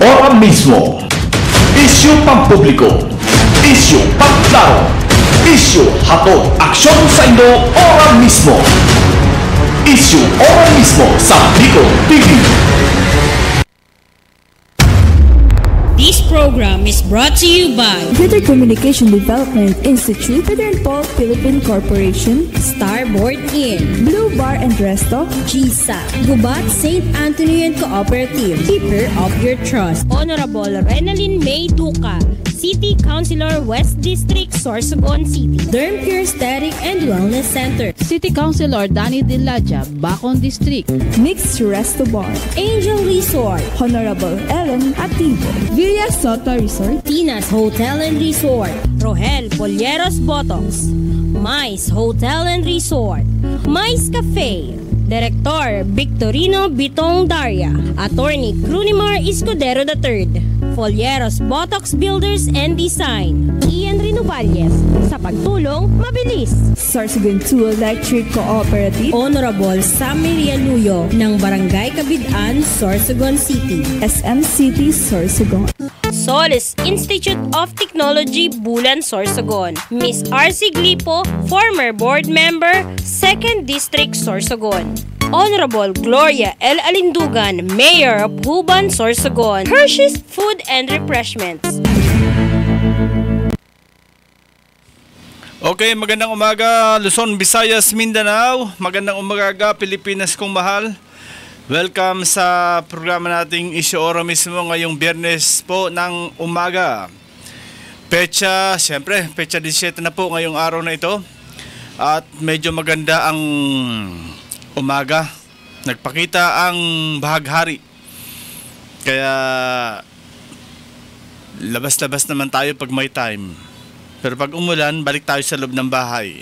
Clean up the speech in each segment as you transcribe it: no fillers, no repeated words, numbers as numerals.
Ora mismo. Isyu pampubliko. Isyu pagklaro. Isyu hatod aksyon sa inyo ora mismo. Isyu ora mismo sa Bicol TV. This program is brought to you by Greater Communication Development Institute, Peter and Paul Philippine Corporation, Starboard Inn, Blue Bar and Resto, GSA, Gubat St. Anthony and Cooperative, Keeper of Your Trust, Honorable Renalyn May Duca, City Councilor West District, Sorsogon City, Derm Pure Aesthetic and Wellness Center, City Councilor Danny Dilaja, Bacon District, Mixed Resto Bar, Angel Resort, Honorable Ellen Ativo, Villa Soto Resort, Tina's Hotel and Resort, Rohel Polleros Botox, Mais Hotel and Resort, Mais Cafe, Director Victorino Bitong Daria, Attorney Crunimar Escudero III, Folleros Botox Builders and Design, Ian Renovalles, sa pagtulong mabilis. Sorsogon 2 Electric Cooperative, Honorable Sammy Rialuyo ng Barangay Kabidaan, Sorsogon City, SM City Sorsogon, Solis Institute of Technology, Bulan, Sorsogon, Miss R.C. Glipo, former board member, 2nd District, Sorsogon, Honorable Gloria L. Alindugan, Mayor of Huban, Sorsogon, Hershey's Food and Refreshments. Okay, magandang umaga Luzon, Visayas, Mindanao. Magandang umaga Pilipinas kong mahal. Welcome sa programa nating Isyu Ora mismo ngayong Biyernes po ng umaga. Siyempre, petsa 17 na po ngayong araw na ito. At medyo maganda ang umaga. Nagpakita ang bahaghari. Kaya labas-labas naman tayo pag may time. Pero pag umulan, balik tayo sa loob ng bahay.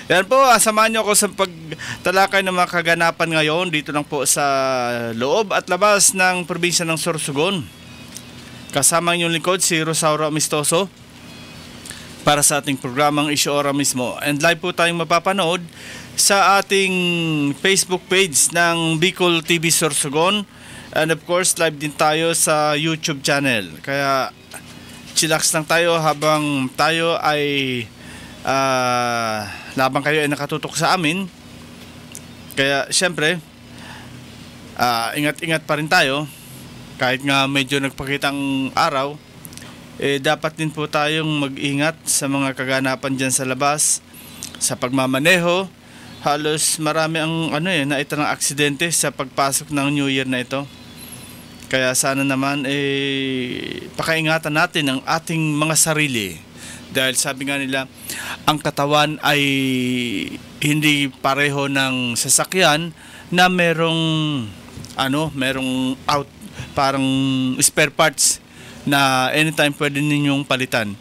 Yan po, samahan niyo ako sa pagtalakay ng mga kaganapan ngayon dito lang po sa loob at labas ng probinsya ng Sorsogon. Kasama yung lingkod si Rosauro Amistoso para sa ating programang Isyu Ora mismo. And live po tayong mapapanood sa ating Facebook page ng Bicol TV Sorsogon. And of course, live din tayo sa YouTube channel. Kaya chillax lang tayo habang tayo ay labang kayo ay nakatutok sa amin. Kaya syempre ingat-ingat pa rin tayo. Kahit nga medyo nagpakitang araw, dapat din po tayong mag-ingat sa mga kaganapan dyan sa labas. Sa pagmamaneho, halos marami ang naitang aksidente sa pagpasok ng New Year na ito. Kaya sana naman pakaingatan natin ang ating mga sarili. Dahil sabi nga nila, ang katawan ay hindi pareho ng sasakyan na merong parang spare parts na anytime pwede ninyong palitan.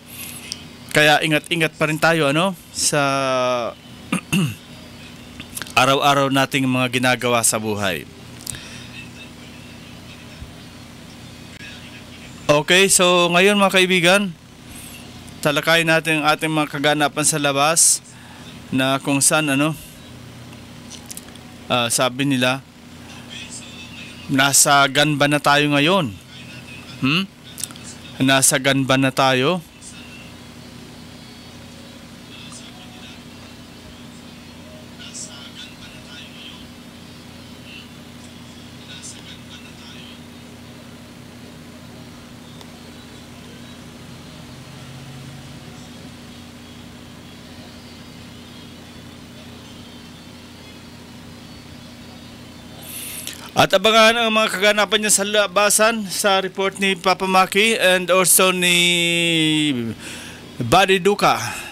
Kaya ingat-ingat pa rin tayo sa araw-araw nating mga ginagawa sa buhay. Okay, so ngayon mga kaibigan, talakayin natin ang ating mga kaganapan sa labas na kung saan sabi nila nasa ganba na tayo ngayon. Nasa ganba na tayo. At abangan ang mga kaganapan niya sa labasan sa report ni Papa Maki and also ni Buddy Duca.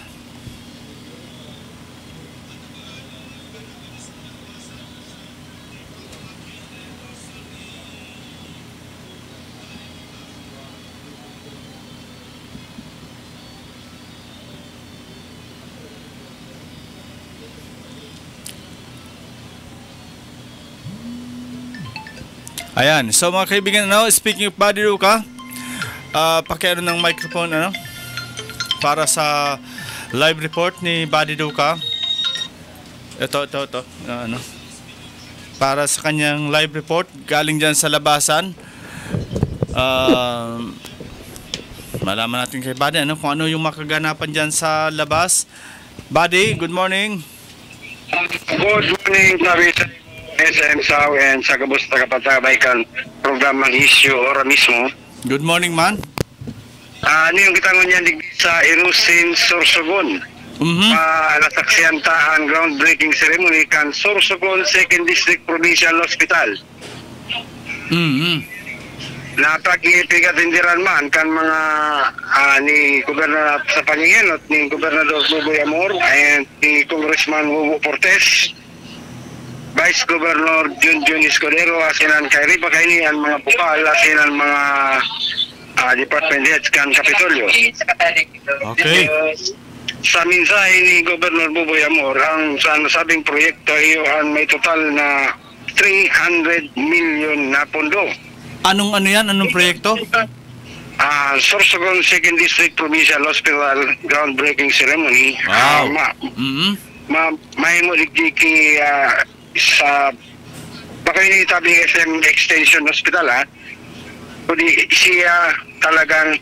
Ayan, so mga kaibigan, speaking of Buddy Duca, pakiano ng microphone para sa live report ni Buddy Duca. Ito. Para sa kanyang live report galing dyan sa labasan. Malaman natin kay Buddy kung ano yung makaganapan dyan sa labas. Buddy, good morning. Good morning, David. SM Sao and sa kabusta kapatabaykan programang issue ora mismo. Good morning, man. Ano yung kitangon niyan sa Irusin, Sorsogon. Nasaksihan ta ang groundbreaking ceremony kan Sorsogon 2nd District Provincial Hospital. Napag-ipigatindiran man kan mga ni Gobernador sa Pangingenot, ni Gobernador Buboy Amor and ni Congressman Hugo Portes, Vice Governor Junjun Escudero, asinan kay Ripa kaini ang mga bukal, asinan mga department heads kan Kapitolyo. Okay. Sa mensahe ni Governor Buboy Amor, ang sa nasabing proyekto iyon may total na 300 million na pondo. Anong proyekto? Sorsogon 2nd District Provincial Hospital groundbreaking ceremony. Wow. May mo digdiki sa Pakainitabi SM Extension Hospital kundi siya talagang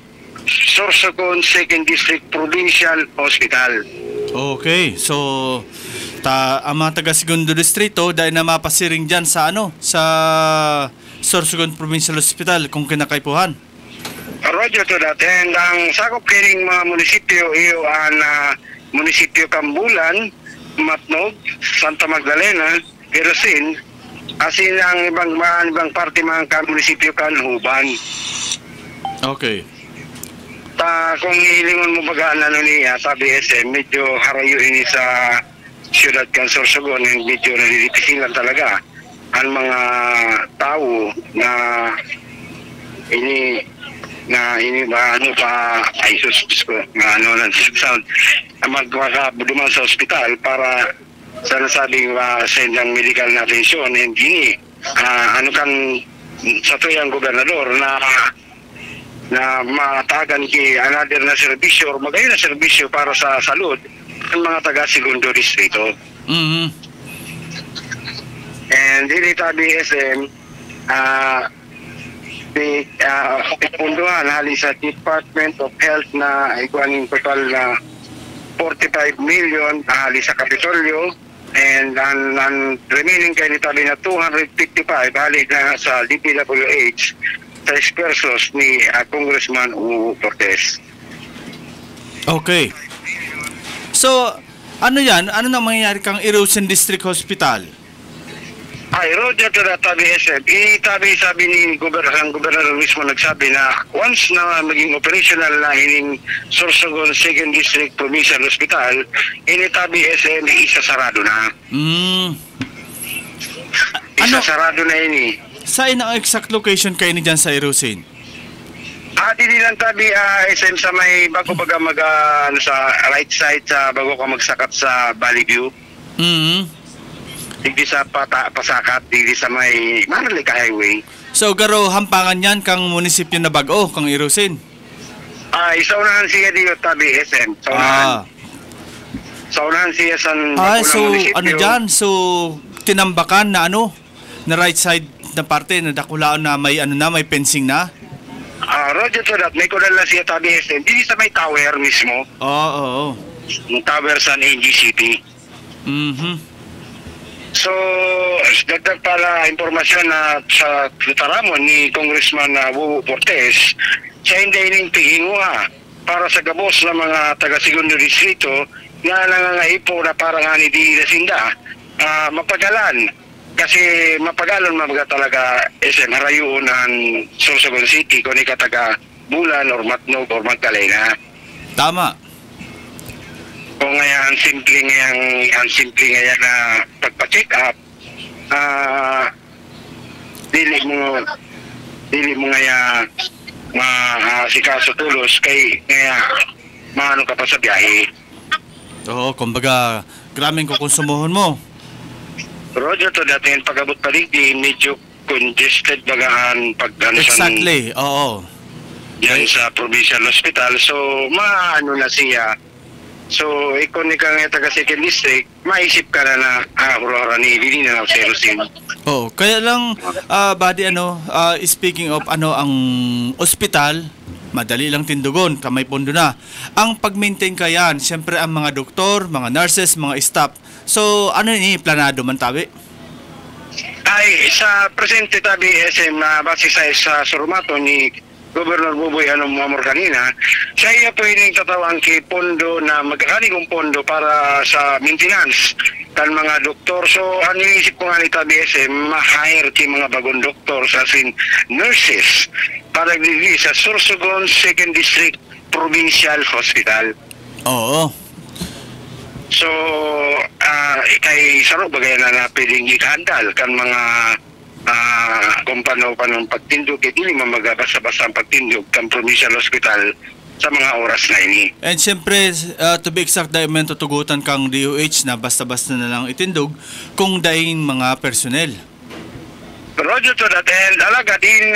Sorsogon 2nd District Provincial Hospital. Okay, so ang mga taga Segundo Distrito dahil na mapasiring dyan sa sa Sorsogon Provincial Hospital kung kinakaipuhan. Roger to that. And ang sakop kining mga munisipyo iyo ang munisipyo Kambulan, Matnog, Santa Magdalena, Irusin, asin ang ibang parte mga munisipyo kan Huban. Okay. Kung hilingon mo baga niya, sabi SM, medyo harayo ini sa siyudad kan Sorsogon, medyo nalilipisilan talaga ang mga tao na ini ba ay suspicious ko na sound magkakabuduman sa ospital para sa nasabing sendang medical na atensyon and gini kan sa tuyang gobernador na matagan ki another na serbisyo or magayon na serbisyo para sa salud ng mga taga Segundo Distrito. And dili tabi SM punduhan hali sa Department of Health na iguaning total na 45 million hali sa Kapitolyo and ang remaining kay nitabi na 255 hali na sa DPWH 3 pesos ni Congressman Hugo Portes. Okay. So, ano nang mangyayari kang Irusin District Hospital? Ay, Roger to that tabi SM. Sabi ni Gobernador mismo nagsabi na once na maging operational na ining Sorsogon 2nd District Provincial Hospital, tabi SM isasarado na. Isasarado na ini. Saan ang exact location kayo ni dyan sa Irusin? Dili lang tabi SM sa may bago baga sa right side sa bago ka magsakat sa Valley View. Digdi sa pasakat, digdi sa may Manalika Highway. So garo hampangan yan kang munisipyo na Bago, kang Irusin? Isaunahan siya dito tabi SM. Saunahan siya sa so munisipyo. ano dyan? So tinambakan na na right side na parte na dakulaan na may may fencing na? Roger to that, may kunal na siya tabi SM. Dili sa may tower mismo. Oo. Yung tower sa NGCP. So, dagdag pala impormasyon na sa Taramon ni Congressman Hugo Portes, siya hindi inintihinguha para sa gabos ng mga taga Segundo Distrito na nangangaipo na parang ni Di Lasinda mapagalan. Kasi mapagalon mabaga talaga SM harayuon ang Sorsogon City kung ika taga Bulan or Matnog or Magdalena. Tama. Kung ngayon ang simple ngayon na pagpa-check up, dili mo ngayon sikaso tulos kay ngayon maano ka pa sa biyahe. Oo, kumbaga graming kukonsumuhon mo. Roger to dating pag-abot pa rin, medyo congested bagaan Exactly, oo. Yan sa provincial hospital. So, maano na siya So, ikon ni ka nga taga second district, maisip ka na hura-hura ni Dini na lang sa Erosin. Oh, kaya lang buddy speaking of ang ospital, madali lang tindugon, kamay pondo na. Ang pag-maintain kayan, siyempre ang mga doktor, mga nurses, mga staff. So, planado man tabi? Ay, sa presente tabi SM na base sa surmato ni Governor Buboy Amor kanina, siya iya po tatawang ki pondo na magkakanigong pondo para sa maintenance kan mga doktor. So, iniisip ko nga ni tabi SM, ma-hire ki mga bagong doktor sa nurses para nagdili sa Sorsogon 2nd District Provincial Hospital. Oo. So, kay sarong bagay na pwedeng ikandal kan mga kung paano pagtindog, hindi mamagabasa-basa ang pagtindog kan provincial hospital sa mga oras na ini. And siyempre, to be exact, dahil may tutugutan kang DOH na basta-basta na lang itindog kung dahil mga personnel. Roger to that, and alaga din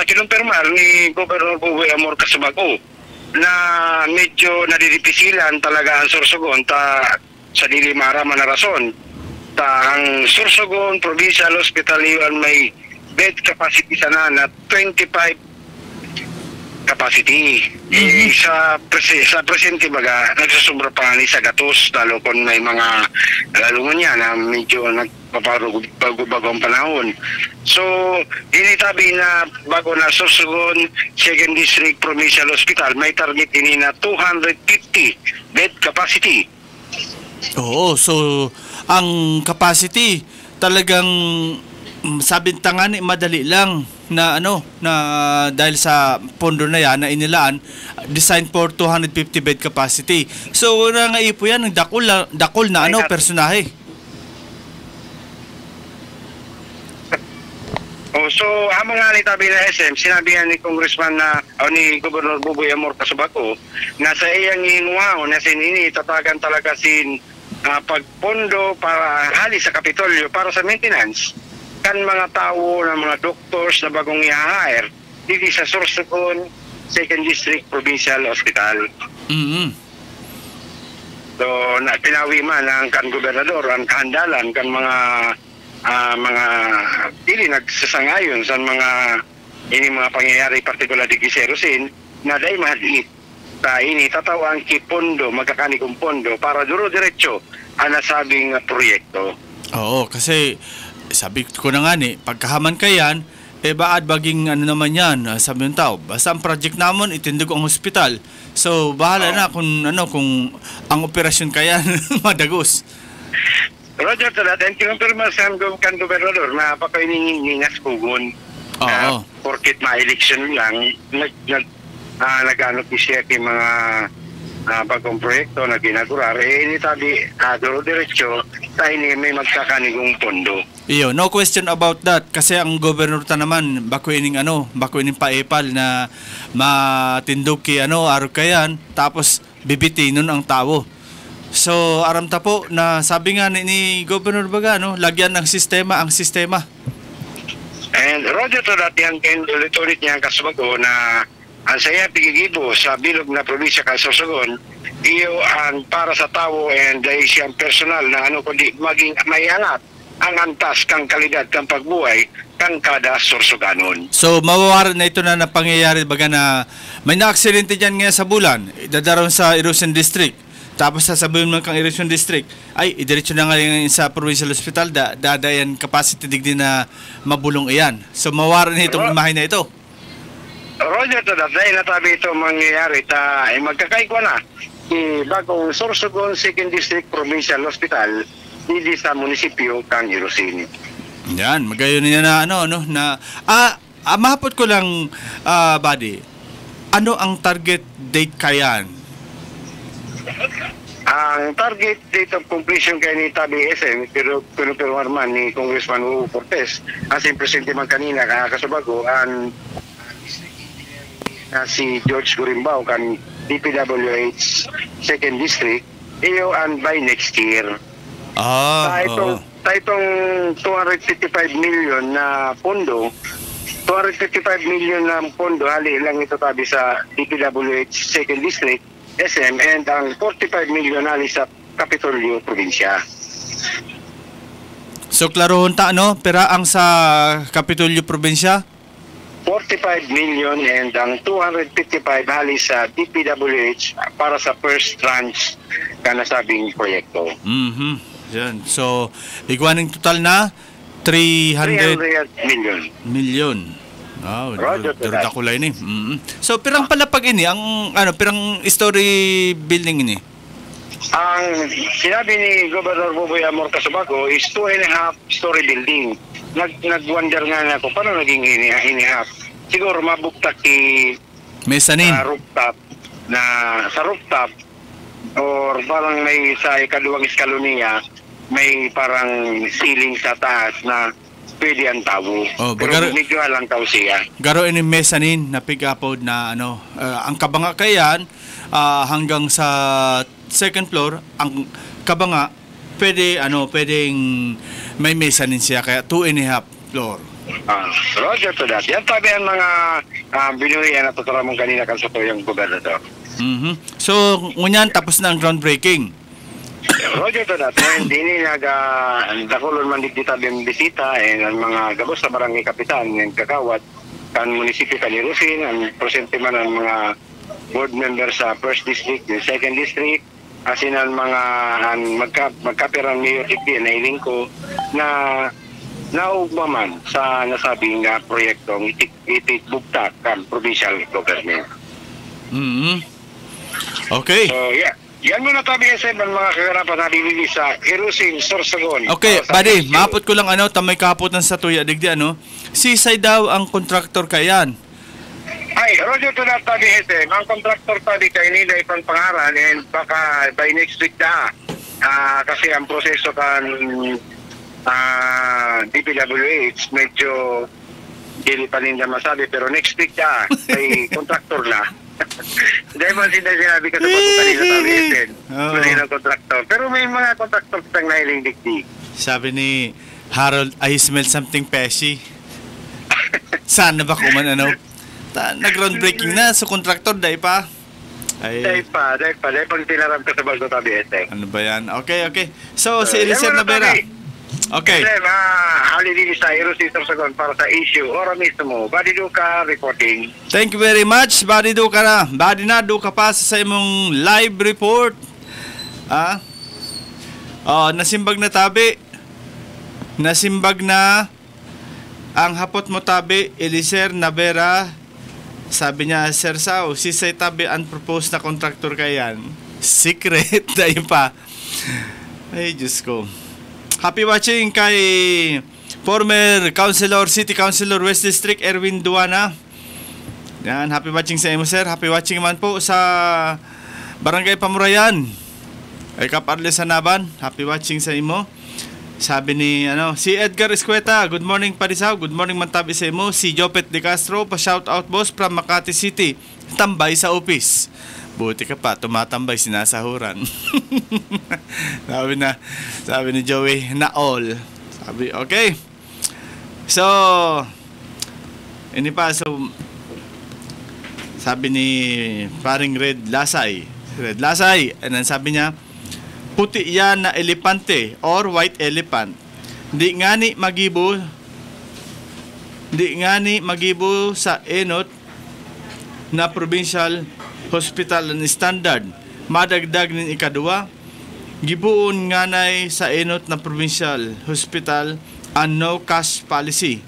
kinumpirmar ni Governor Buboy Amor Casubaco na medyo nadidipisilan talaga ang Sorsogon sa dili maraman na rason. Ang Sorsogon Provincial Hospital yun may bed capacity sana na 25 capacity. Sa presente baga, nagsusubra pa ni sa gatos, lalo kung may mga lalungan niya na medyo nagpapagubagong panahon. So, initabi na bago na Sorsogon 2nd District Provincial Hospital, may target ini na 250 bed capacity. Oo, so ang capacity talagang sabintangan madali lang na na dahil sa pondo na yan na inilaan designed for 250 bed capacity. So nangaipo yan ng dakol na personahe. So ang mga nitabi na SM, sinabihan ni Congressman ni Governor Buboy Amor Casubaco na sa iyang inuwao na sinini tatagan talaga pagpondo para hali sa Kapitolyo para sa maintenance kan mga tao na mga doctors na bagong i-hire dito sa Sorsogon 2nd District Provincial Hospital. So pinawi man ang kan gobernador ang kahandalan kan mga dili nagsasangayon sa mga pangyayari partikular di Erosin na dahil mahaliit ini tatawang kipondo, magkakanigong pondo para duro-diretso ang nasabing proyekto. Oo, kasi sabi ko na nga pagkahaman kayan, baad baging naman yan, sabi ng tao, basta ang project namon, itindog ang hospital. So, bahala na kung ang operasyon kayan, madagos. Roger to that, and kinumpirma sa kan gobernador na pakaininingas kugon. Oo. Porkit ma-election lang, nag-ano siya kay mga bagong proyekto na ginagawa. Ini tabi, duro-diretso, tayo may magkakanigong pondo. Iyo, no question about that. Kasi ang governor ta naman, bako ining paepal na matindog ki araw kayan, tapos bibitinon ang tao. So, aram ta po na sabi nga ni Governor baga, lagyan ng sistema ang sistema. And Roger to that, yan ulit-ulit niya Casubaco na ang saya pigigibo sa bilog na probinsya ka Sorsogon, iyo ang para sa tao and dahil siyang personal na kundi maging mayangat ang antas kang kalidad kang pagbuhay kang kada Sorsoganon. So mawawaran na ito na pangyayari baga na may na-aksidente dyan nga sa bulan, dadaroon sa Erosion District, tapos sasabihin mo kang Erosion District, ay idiretso na nga sa Provincial Hospital, dadayan capacity digdi na mabulong iyan. So mawawaran na itong imahe na ito. Roger to that, dahil natabi ito mangyayari, magkakaikwa na bagong Sorsogon 2nd District Provincial Hospital dito sa munisipyo kang Erosin. Yan, magayon niya na mahapot ko lang, buddy, ano ang target date kayan? Ang target date of completion kay ni Tabi SM, pero pinupirmar man ni Congressman Hugo Cortez, as in presente man kanina, Casubaco, ang si George Gurimbao kan DPWH 2nd District, iyo and by next year. Itong 255 million na pondo, 255 million na pondo, hali lang ito tabi sa DPWH 2nd District, SM and ang 45 million alis sa Kapitolyo Probinsya. So klarohon ta pera ang sa Kapitolyo Probinsya? 45 million and ang 255 halis sa DPWH para sa first tranche kanasabing proyekto. Yan. So igwaning total na 300 million. Roger to that. Kulay ni. So pirang palapag ini ang pirang story building ini. Ang sinabi ni Gobernador Boboy Amor Casubago is 2.5 story building. Nag-wonder nga ako paano naging ini-half. Siguro mabuktak mezzanine sa rooftop or parang may sa ikaduwang eskaloniya may parang ceiling sa taas na pwede ang tao. Pero medyo lang tao siya. Garo ini mezzanine na pick-upod na ang kabanga kayan hanggang sa second floor ang kabanga pwedeng may mezzanine siya kaya 2.5 floor. Roger to that. Yan tabi ang mga binuhian na tuturo mong kanina kan sa tuyong gobernador. So, ngunyan tapos na ang groundbreaking. Roger to that. Hindi ni dakulon man dito tabi ang bisita ang mga gabos sa barangay kapitan ng Kakawat kan munisipyo kan Irusin ang presente man ang mga board members sa first district, yung second district, asin ang mga magkapirang mayor na iling ko na naugmaman sa nasabing proyektong itikbuktak kan provincial government. Okay. So, yeah. Yan muna tabi SM ang mga kaganapan na bibili sa Irusin, Sorsogon. Okay, buddy, maapot ko lang tamay kahapotan sa tuya, digdi Sisay daw ang kontraktor kayan. Ay, Roger to that tabi SM. Ang kontraktor tabi kay nila ipang pangaran and baka by next week kasi ang proseso kan DPWH medyo hindi pa nila masabi pero next week kay kontraktor na. Dahil man sinabi ka sa pagkukanila tabi SM. Muli ng kontraktor. Pero may mga kontraktor sa nahiling dikdik. Sabi ni Harold, I smell something peshy. Sana ba kuman nag-groundbreaking na sa kontraktor, dahil pa? Dahil pa pag tinaram ka sa bago tabi SM. Ano ba yan? Okay. So, si Eliser Navera. Okay. Halili sa Irusin Sorsogon para sa issue ora mismo. Badi Duka reporting. Thank you very much. Badi Duka na. Badi na Duka pa sa imong live report. Nasimbag na tabi. Nasimbag na ang hapot mo tabi, Eliser Navera. Sabi niya, Sir Sao, sisay tabi unproposed na contractor kayan. Secret. Dahil pa. Ay, Diyos ko. Happy watching kay former City Councilor West District Erwin Duana. Yan, happy watching sa imo sir. Happy watching man po sa Barangay Pamurayan. Kay Kap Arles Sanaban, happy watching sa imo. Sabi ni si Edgar Escueta, good morning Parisaw, good morning Mantabi sa imo. Si Jopet De Castro, pa shout out boss from Makati City. Tambay sa office. Buti ka pa, tumatambay, sinasahuran. sabi ni Joey, na all. Sabi, okay. So, sabi ni paring Red Lasay, and then sabi niya, puti yan na elepante or white elephant. Di nga ni magibo sa enot na provincial hospital and standard. Madagdag nin ikaduwa, gibuon nganay sa enot na provincial hospital ang no cash policy.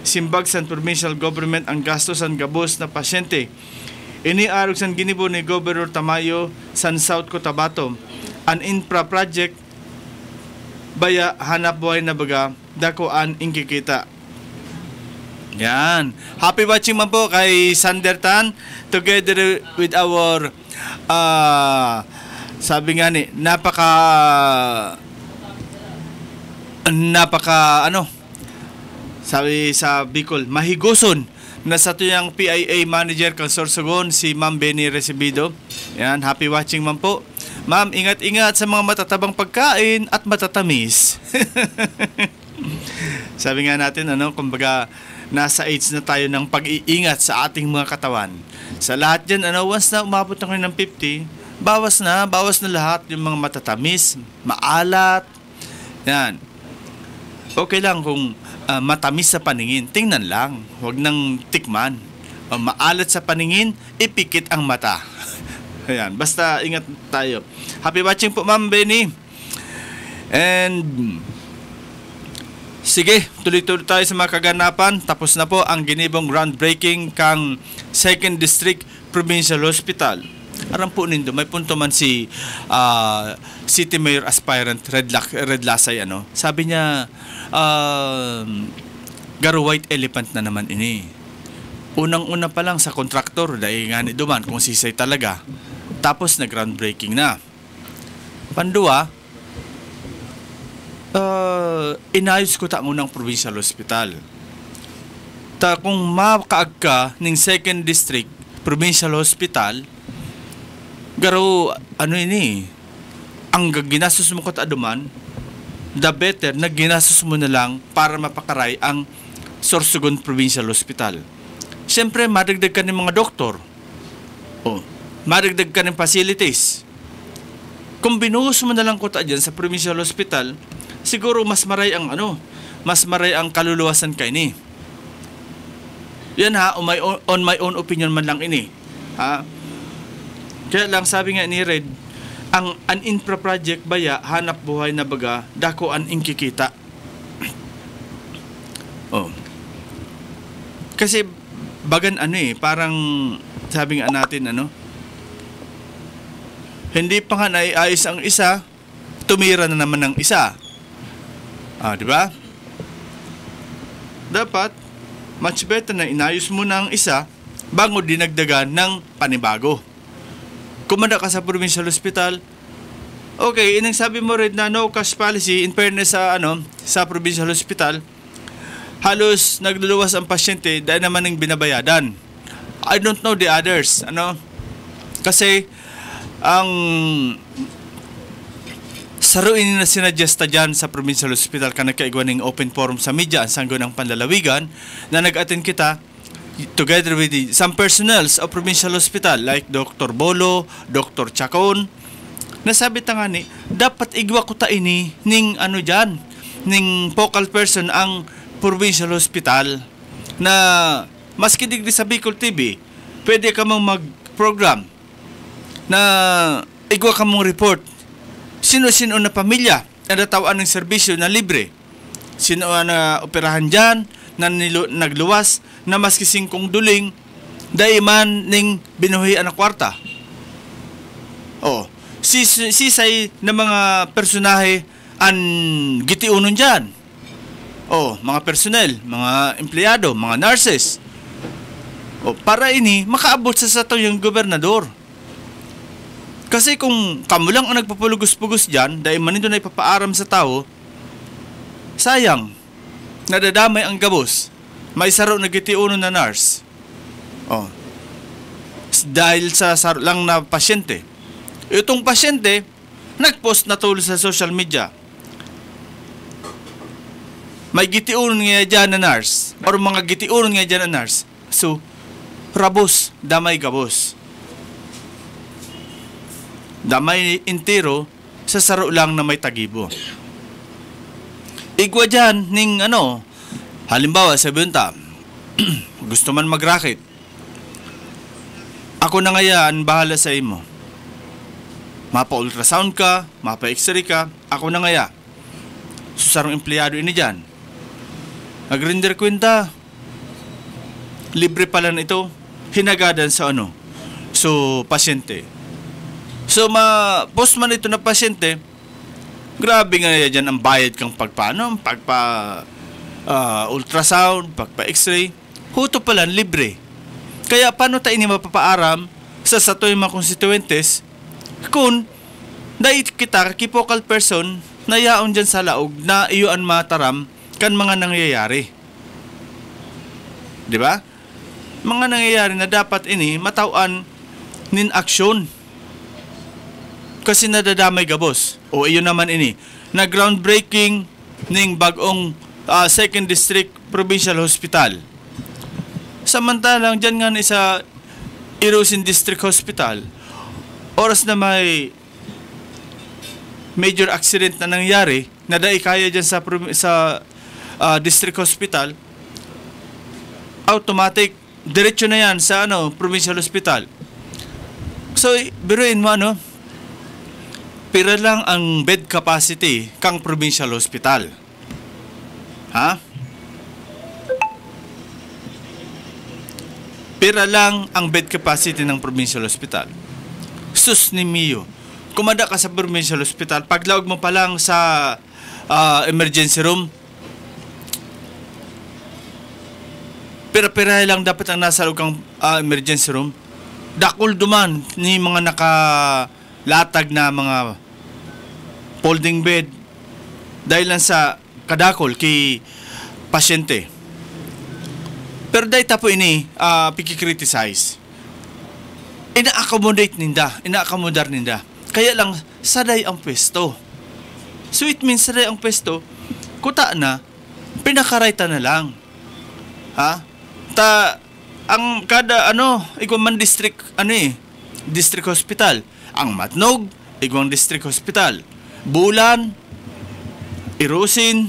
Simbag sa provincial government ang gastos ang gabos na pasyente. Iniarog san ginibo ni Governor Tamayo san South Cotabato. An infra project baya hanap buhay na baga dakoan ingkikita. Yan. Happy watching man po kay Sander Tan together with our sabi nga ni napaka sabi sa Bicol mahiguson na sa tuyang PIA manager kang Sorsogon si Ma'am Benny Recibido. Yan, happy watching man po. Ma'am, ingat-ingat sa mga matatabang pagkain at matatamis. Sabi nga natin kumbaga nasa age na tayo ng pag-iingat sa ating mga katawan. Sa lahat dyan, once na umabot na kayo ng 50, Bawas na lahat yung mga matatamis, maalat. Yan. Okay lang kung matamis sa paningin, tingnan lang, huwag nang tikman. Maalat sa paningin, ipikit ang mata. Ayan, basta ingat tayo. Happy watching po, Ma'am Benny. And sige, tuloy-tuloy tayo sa mga kaganapan. Tapos na po ang ginibong groundbreaking kang 2nd District Provincial Hospital. Aram po nindo, may punto man si City Mayor Aspirant Red Lasay, sabi niya, garo white elephant na naman ini. Unang-una pa lang sa kontraktor, dahil nga ni duman kung sisay talaga. Tapos na groundbreaking na. Pandua, inayos ko ta ang unang provincial hospital. Kung makaag ka ng 2nd District Provincial Hospital, garo, ini, ang ginastos mo ko ta duman, the better na ginastos mo na lang para mapakaray ang Sorsogon Provincial Hospital. Siyempre, madagdag ka ng mga doktor. Madagdag ka ng facilities. Kung binuhos mo na lang ko ta dyan sa Provincial Hospital, siguro mas maray ang kaluluwasan ka ini. Yan ha, on my own opinion man lang ini. Ha? Kaya lang sabi nga ni Red, ang infra project baya, hanap buhay na baga, dako an inkikita. Kasi bagan parang sabi nga natin hindi pa nga naiayos ang isa, tumira na naman ng isa. Di ba? Dapat much better na inayos mo na ang isa bago dinagdagan ng panibago. Kumanda ka sa provincial hospital, okay, inang sabi mo rin na no cash policy, in fairness sa provincial hospital, halos nagluluwas ang pasyente dahil naman ng binabayadan. I don't know the others, kasi ang saruin na sinadjesta dyan sa provincial hospital ka nagkaigwan ng open forum sa media ang sanggo ng panlalawigan na nag-attend kita together with some personnels of provincial hospital like Dr. Bolo, Dr. Chacon. Nasabi ta nga ni, dapat igwa ko ta ini ning ning focal person ang provincial hospital na maski digdi sa Bicol TV, pwede ka mong mag-program na igwa ka mong report. Sino-sino na pamilya na natawan ng serbisyo na libre. Sino na operahan dyan, na nagluwas, na maski 5 duling, daiman ning binuhian na kwarta. Sisay na mga personahe an gitiunon dyan. Mga personnel, mga empleyado, mga nurses. Para ini, makaabot sa sato yung gobernador. Kasi kung kamo lang ang nagpapulugos-pugos dyan, dahil manito na ipapaaram sa tao, sayang, nadadamay ang gabos. May saro na gitiuno na nurse. Dahil sa saro lang na pasyente. Itong pasyente, nagpost na tulo sa social media. May gitiuno nga dyan na nurse, or mga gitiuno nga dyan na nurse. So, rabos, damay gabos. Damay intiro sa saro lang na may tagibo. Igwa dyan ning halimbawa sa benta, gusto man mag-racket. Ako na ngayon bahala sa imo. Mapa-ultrasound ka, mapa-x-ray ka, ako na ngaya. Susarong empleyado ini dyan. Nag-render kwenta. Libre pala na ito. Hinagadan sa So, pasyente. So, post man ito na pasyente, grabe nga dyan ang bayad kang ultrasound, pagpa-x-ray, huto pala, libre. Kaya paano tayo ini mapapaaram sa satoy mga constituentes kung dahil kita kipocal person na yaon dyan sa laog na iyoan mataram kan mga nangyayari. Di ba? Mga nangyayari na dapat ini matawan nin aksyon. Kasi nadadamay gabos. Iyon naman ini. Na groundbreaking ning bagong 2nd District Provincial Hospital. Samantalang dyan nga sa Irusin District Hospital, oras na may major accident na nangyari, na dahil kaya dyan sa district hospital, automatic, diretso na yan sa provincial hospital. So, biruin mo pira lang ang bed capacity kang provincial hospital. Ha? Pira lang ang bed capacity ng provincial hospital. Sus ni Mio, kumanda ka sa provincial hospital, paglawag mo pa lang sa emergency room, pira-pira lang dapat ang nasa loob kang emergency room. Dakol duman ni mga nakalatag na mga folding bed dahil lang sa kadakol kay pasyente. Pero dahil tapo ini piki-criticize. Ina-accommodar ninda. Kaya lang saday ang pwesto. So it means saday ang pwesto, kuta na, pinakarayta na lang. Ha? Ang kada igwang district district hospital. Ang Matnog, igwang district hospital. Bulan, Irusin,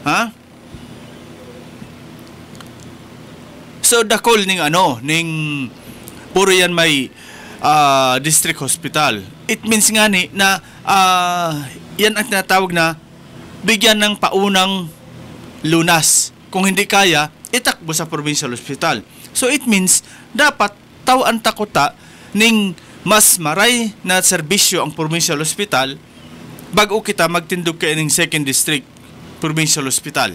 ha? So dakol ning puro yan may district hospital. It means nga na yan ang tinatawag na bigyan ng paunang lunas. Kung hindi kaya, itakbo sa provincial hospital. So it means dapat tawaan takota ning mas maray na serbisyo ang provincial hospital bago kita magtindog kayo ng second district provincial hospital.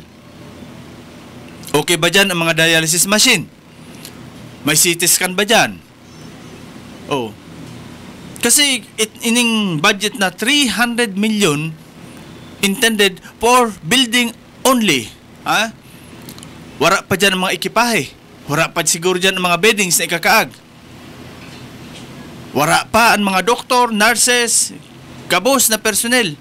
Okay ba dyan ang mga dialysis machine? May CT scan ba dyan? Oh. Kasi ining budget na 300 million intended for building only. Ha? Wala pa dyan ang mga ekipahe. Wala pa siguro dyan ang mga beddings na ikakaag. Wala pa ang mga doktor, nurses, kabos na personnel.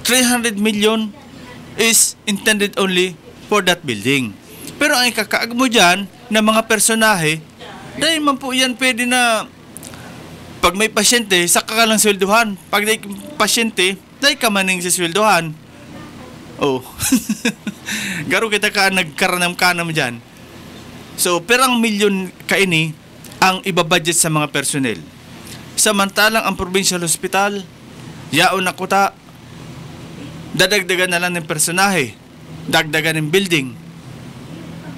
300 million is intended only for that building. Pero ang ikakaag mo dyan na mga personahe, dahil man po yan pwede na pag may pasyente, saka ka lang sweldohan. Pag may pasyente, dahil ka maning sa sweldohan. Oh. Garo kita ka nagkaranam-kanam dyan. So, perang milyon kaini ang ibabudget sa mga personnel. Samantalang ang provincial hospital, yaon na kuta, dadagdagan na lang ng personahe, dagdagan ng building.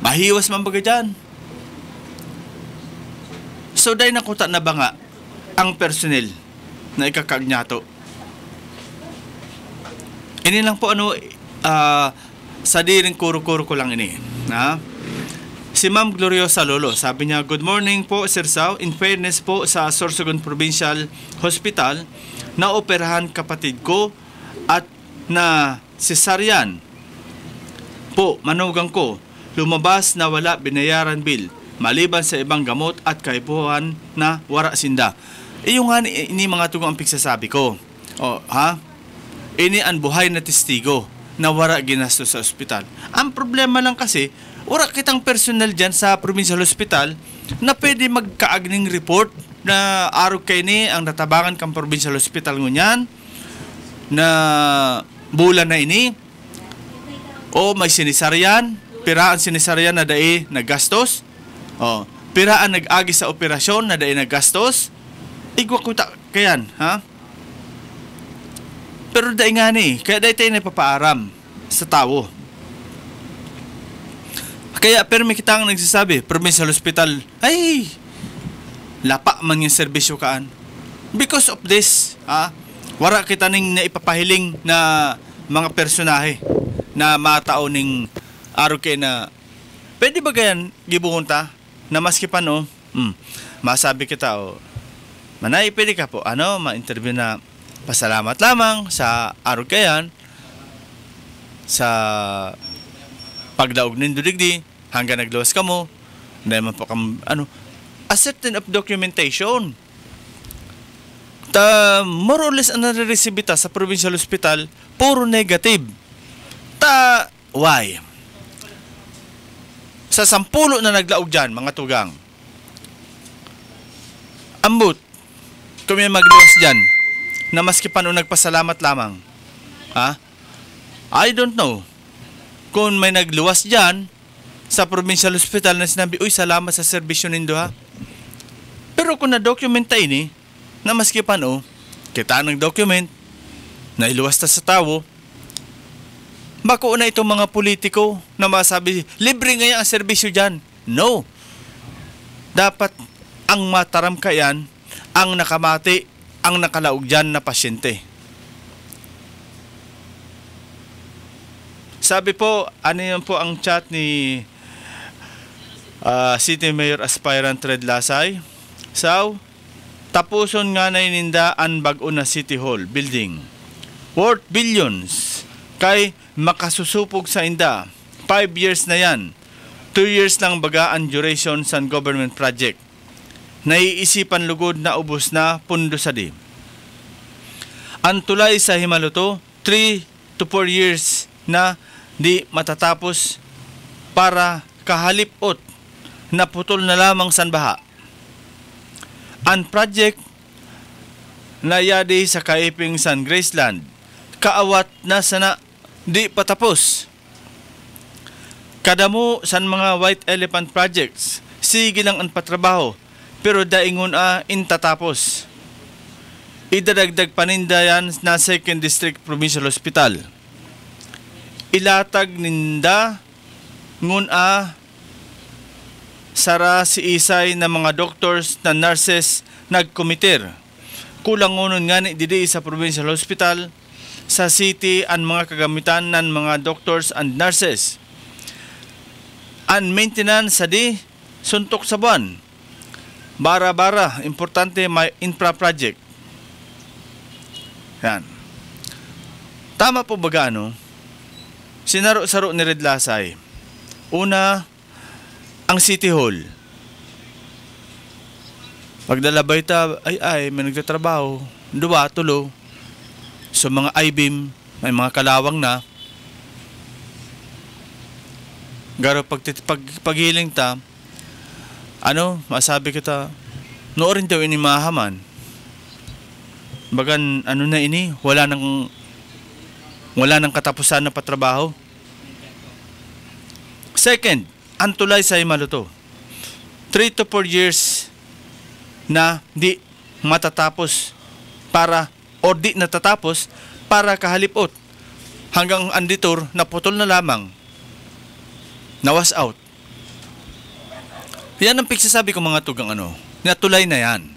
Mahiwas man baga dyan. So, dahil nakuta na ba nga ang personnel na ikakagnato? Ini lang po sa diring kuro-kuro ko lang ini. Ha? Si Ma'am Gloriosa Lolo, sabi niya, good morning po Sir Sao. In fairness po sa Sorsogon Provincial Hospital, naoperahan kapatid ko at na cesarean po, manugang ko. Lumabas na wala binayaran bill, maliban sa ibang gamot at kaipuhan na wara sinda. Iyo nga ini mga tugang ang pigsasabi ko. O, ha? Ini ang buhay na testigo na wara ginasto sa ospital. Ang problema lang kasi, wala kitang personal dyan sa provincial hospital na pwede magkaagning report na araw kayo ni ang natabangan kang provincial hospital ngunyan na bulan na ini o may sinisaryan, piraan sinisaryan na dae naggastos, o piraan nag-agi sa operasyon na dae naggastos, igwa ko kayan, ha? Pero dae nga ni, kaya dae tayo napapaaram sa tao. Kaya pero may kitang nagsasabi, provincial hospital, ay, lapa man yung serbisyo kaan. Because of this, wala kita ning naipapahiling na mga personahe na matao ning araw kay na pwede ba gayan gibuhon ta na maski pa masabi kita manay pwede ka po ma-interview na pasalamat lamang sa araw kayan sa pagdaog nin dudigdi hanggang nagluwas ka mo dahil man po a certain of documentation more or less ang nare-receive sa provincial hospital puro negative. Why? Sa 10 na naglaog dyan, mga tugang, Ambot, kung may magluwas dyan, na maski pa nung nagpasalamat lamang. Ha? I don't know. Kung may nagluwas dyan sa provincial hospital na sinabi, uy, salamat sa serbisyo nindo ha. Pero kung na-documenta ini, na maski pa no, kita ng document, na iluwas ta sa tao, bako na itong mga politiko na masabi, libre ngayon ang serbisyo dyan. No. Dapat ang mataram kayan, ang nakamati, ang nakalaog dyan na pasyente. Sabi po, ano yan po ang chat ni City Mayor Aspirant Red Lasay? So, tapuson nga na inindaan bago na City Hall building. Worth billions. Kay makasusupog sa inda. 5 years na yan. 2 years lang baga ang duration sa government project. Naiisipan lugod na ubos na pundo sa di. Ang tulay sa Himaluto, 3 to 4 years na di matatapos para kahalipot na putol na lamang sanbaha. Ang project na yadi sa kaiping San Graceland, kaawat na sana di patapos. Kadamo san mga White Elephant projects, sige lang ang patrabaho, pero daingon intatapos. Idadagdag paninda yan na 2nd District Provincial Hospital. Ilatag ninda ngun sara si isay na mga doctors na nurses nagkomiter. Kulang ngunon nga ni didi sa provincial hospital sa city ang mga kagamitan ng mga doctors and nurses. Ang maintenance sa di suntok sa buwan. Bara-bara, importante may infra project. Yan. Tama po baga sinaro-saro ni Red Lasay. Una, ang City Hall. Pagdalabay ta, may nagtatrabaho. 2, 3. So mga I-beam, may mga kalawang na. Garo paghiling ta, masabi kita, noorin daw ini mahaman. Bagan, na ini, wala nang katapusan na patrabaho. Second, ang tulay sa Himaluto. 3 to 4 years na di matatapos o di natatapos para kahalipot. Hanggang anditor, naputol na lamang. Nawas out. Yan ang pagsasabi ko mga tugang natulay na yan.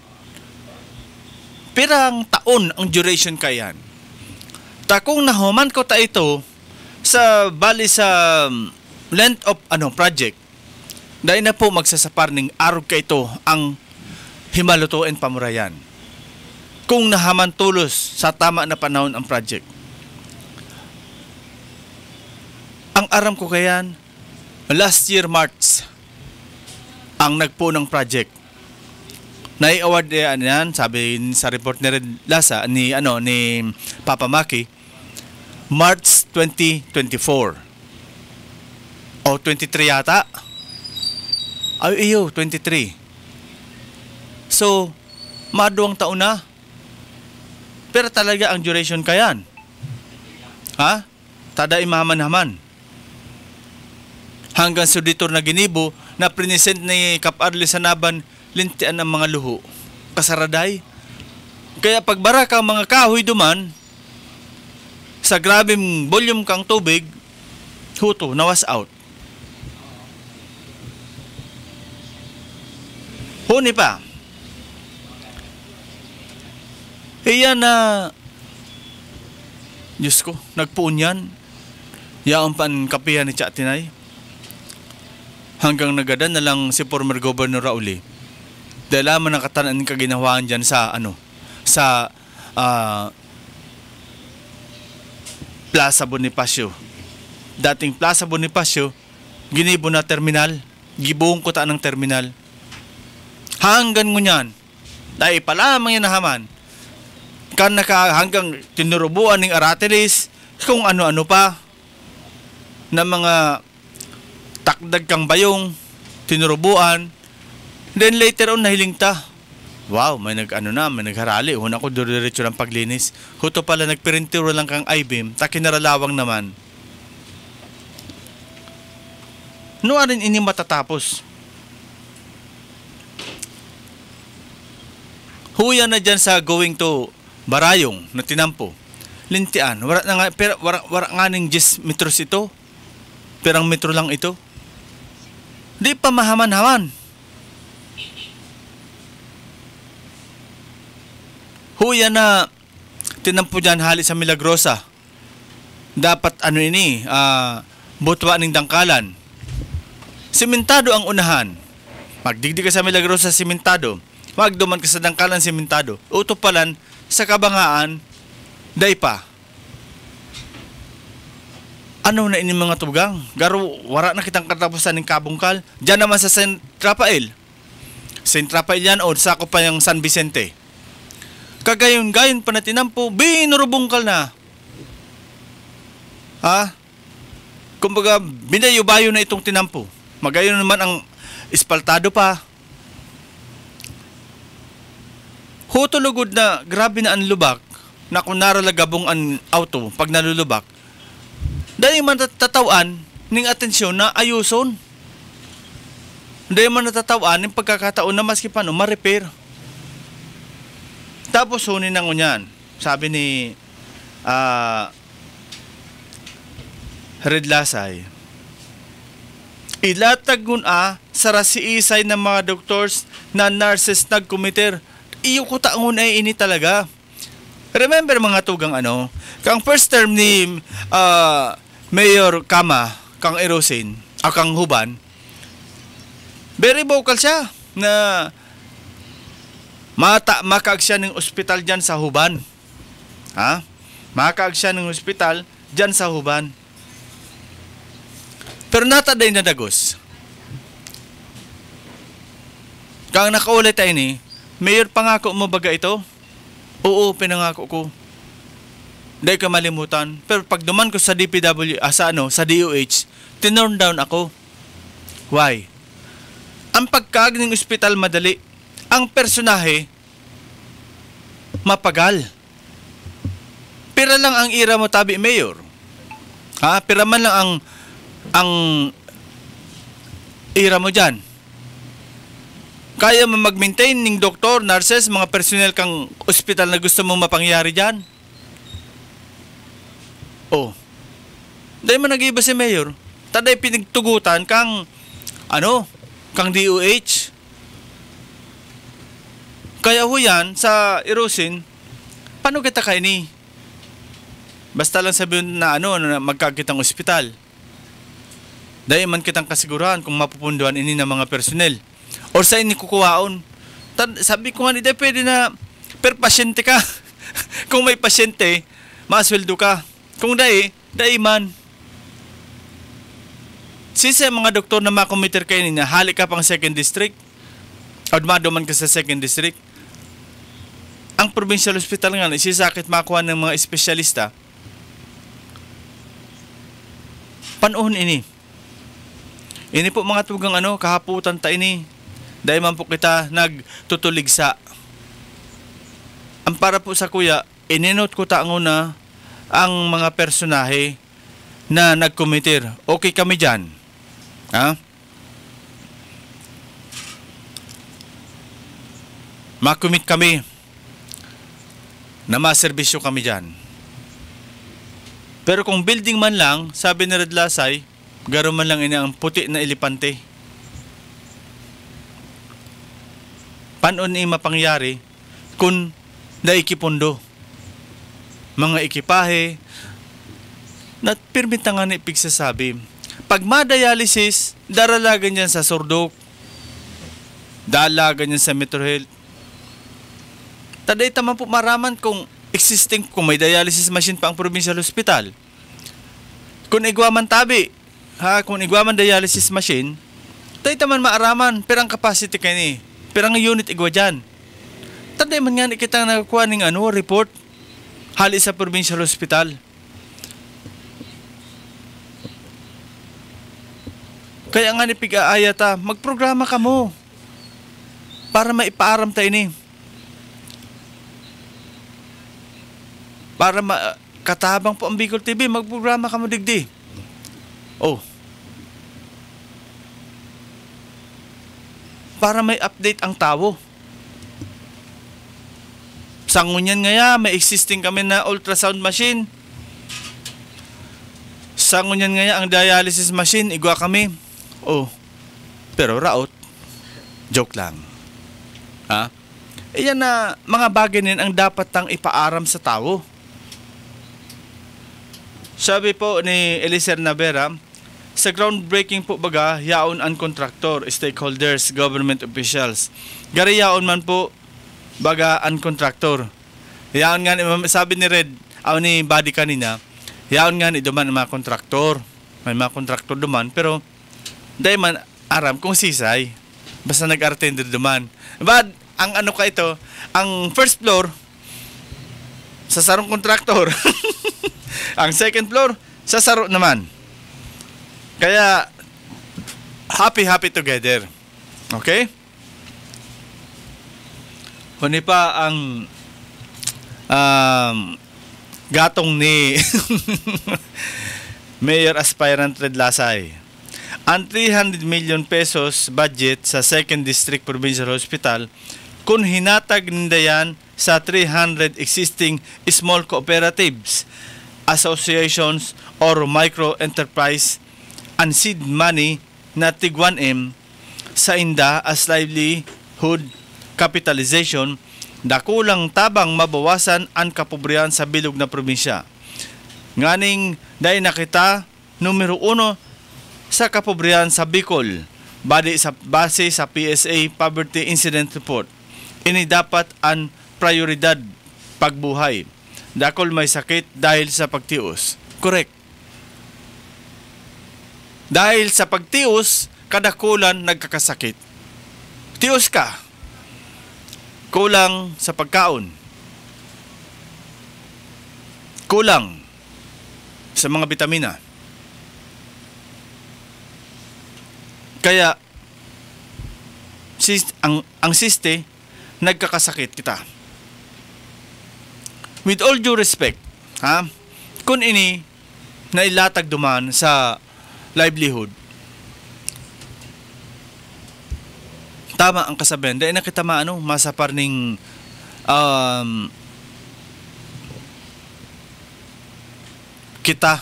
Pirang taon ang duration kayan. Takong nahuman ko ta ito sa bali sa length of project. Dahil na po magsasapar ng araw ka ito ang Himaluto and Pamurayan. Kung nahaman tulos sa tama na panahon ang project. Ang aram ko kayan, last year March, ang nagpo ng project. Nai-award yan, sabi sa report ni Red Lasa, ni Papa Maki, March 2024. O 23 yata. Ay, 23. So, maduang taon na. Pero talaga ang duration kayan. Ha? Tada imahaman-haman. Hanggang suditor na ginibo na prinisent ni Kap Arli Sanaban lintian ang mga luho. Kasaraday. Kaya pagbara ka mga kahoy duman sa grabing volume kang tubig, huto, nawas out. Huni pa. Iyan na Diyos ko, nagpuon yan. Yaon pan kapihan ni Chatinay. Hanggang nagadan na lang si former Governor Rauli. Dahil naman nakatanan ng kaginawahan dyan sa Plaza Bonifacio. Dating Plaza Bonifacio, ginibo na terminal. Gibuong ko ta ng terminal. Hanggang ngunyan, dahil palamang yan nahaman, kan hanggang tinurubuan ng Aratilis, kung ano-ano pa, na mga takdag kang bayong, tinurubuan, then later on nahiling ta. Wow, may nagharali. Una ko diretso ng paglinis. Huto pala nagperintiro lang kang I-beam, takinaralawang naman. Nuarin ini matatapos. Huya na dyan sa going to Barayong na tinampo. Lintian, wala nga ng 10 metros ito. Perang metro lang ito. Di pa mahaman-haman. Huya na tinampo dyan hali sa Milagrosa. Dapat butwa ng dangkalan. Simentado ang unahan. Magdigdi ka sa Milagrosa, simentado. Magduman ka sa dangkalan, simentado. Utopalan sa Kabangaan, day pa. Ano na ini mga tugang? Garo, wala na kitang katapusan ng Kabungkal. Diyan naman sa St. Rafael. St. Rafael yan o sakop pa yung San Vicente. Kagayon-gayon pa na tinampo, binurubungkal na. Kumbaga, binayo-bayo na itong tinampo. Magayon naman ang espaltado pa. Hutulugod na, grabe na ang lubak, na kung naralagabong ang auto pag nalulubak, dahil man natatawan ng atensyon na ayuson. Dahil man natatawan ng pagkakataon na maski paano ma-repair. Tapos hunin na ngunyan. Sabi ni Red Lasay, ilatag nguna sa rasiisay ng mga doctors na nurses nagkumiter. Iyo ko taangon ay ini talaga. Remember mga tugang kang first term ni Mayor Kama, kang Erosin, kang Huban, very vocal siya na makaag siya ng ospital dyan sa Huban. Makaag siya ng ospital dyan sa Huban. Pero nataday na dagos. Kang nakaulit tayo ni, Mayor, pangako mo baga ito? Oo, pinangako ko. Dahil ka malimutan. Pero pag duman ko sa DPW, sa DOH, tinurn down ako. Why? Ang pagkaag ng ospital madali. Ang personahe, mapagal. Pira lang ang ira mo, tabi, Mayor. Pira man lang ang ira mo dyan. Kaya mo mag-maintain ng doktor, nurses, mga personnel kang ospital na gusto mo mapangyari dyan? Dahil man nag-iba si Mayor. Taday pinagtugutan kang DOH. Kaya ho yan, sa Erosin, paano kita kaini? Basta lang sabihin na magkakitang ospital. Dahil man kitang kasiguran kung mapupunduan ini ng mga personnel. Or sa ini kukuhaon. Sabi ko nga, hindi pwede na per pasyente ka. Kung may pasyente, masweldo ka. Kung dahi man. Since mga doktor na makomiter kayo niya, hali ka pang 2nd district. O dumaduman ka sa 2nd district. Ang provincial hospital nga, isisakit makuha ng mga espesyalista. Panuhon ini. Ini po mga tugang kahaputan ta ini. Dahil man po kita nagtutuligsa. Ang para po sa kuya, ininot ko taanguna ang mga personahe na nagkomitir. Okay kami dyan. Makumit kami na maserbisyo kami dyan. Pero kung building man lang, sabi ni Red Lasay, garo man lang ini ang puti na elepante. Paano ni mapangyari kung naikipundo? Mga ekipahe na permita nga na ipigsasabi. Pag ma-dialysis, daralagan yan sa Sordok. Dalagan yan sa Metro Health. Taday tama po maraman kung may dialysis machine pa ang provincial hospital. Kung igwaman tabi, kung igwaman dialysis machine, taday taman maaraman, pero ang capacity kayo ni, pero ang unit igwa dyan. Taday man nga kita nakakuha ng report, hali sa provincial hospital. Kaya nga ni pig-aaya ta, magprograma ka mo para maipaaram tayo ni. Para katabang po ang Bicol TV, magprograma ka mo digdi. Oh. Para may update ang tao. Sa ngunyan ngaya, may existing kami na ultrasound machine. Sa ngunyan ngaya, ang dialysis machine, igwa kami. Oh, pero raot. Joke lang. Ha? Iyan na mga bagay din ang dapat tang ipaaram sa tao. Sabi po ni Eliser Navera, sa groundbreaking po baga, yaon ang kontraktor, stakeholders, government officials. Gari yaon man po, baga ang kontraktor. Yaon nga, sabi ni Red, ni Buddy kanina, yaon nga ni duman ang mga kontraktor. May mga kontraktor duman, pero dahil man aram kung sisay. Basta nag-artender duman. But, ang ano ka ito, ang first floor, sa sarong kontraktor. Ang second floor, sa saro naman. Kaya, happy together. Okay? Huni pa ang gatong ni Mayor Aspirant Red Lasay. Ang 300 million pesos budget sa 2nd District Provincial Hospital kung hinatag ninda yan sa 300 existing small cooperatives, associations, or micro-enterprise and seed money na tig 1M sa inda as livelihood capitalization, dakulang tabang mabawasan ang kapobrehon sa bilog na probinsya. Nganing dahil nakita numero 1 sa kapobrehon sa Bicol base sa PSA Poverty Incident Report. Ini dapat ang prioridad pagbuhay. Dakol may sakit dahil sa pagtios. Correct. Dahil sa pagtios, kadakulan nagkakasakit. Tios ka. Kulang sa pagkaon. Kulang sa mga bitamina. Kaya ang siste nagkakasakit kita. With all due respect, kung ini nailatag duman sa livelihood, tama ang kasabihan. Dahil nakita masapar ning kita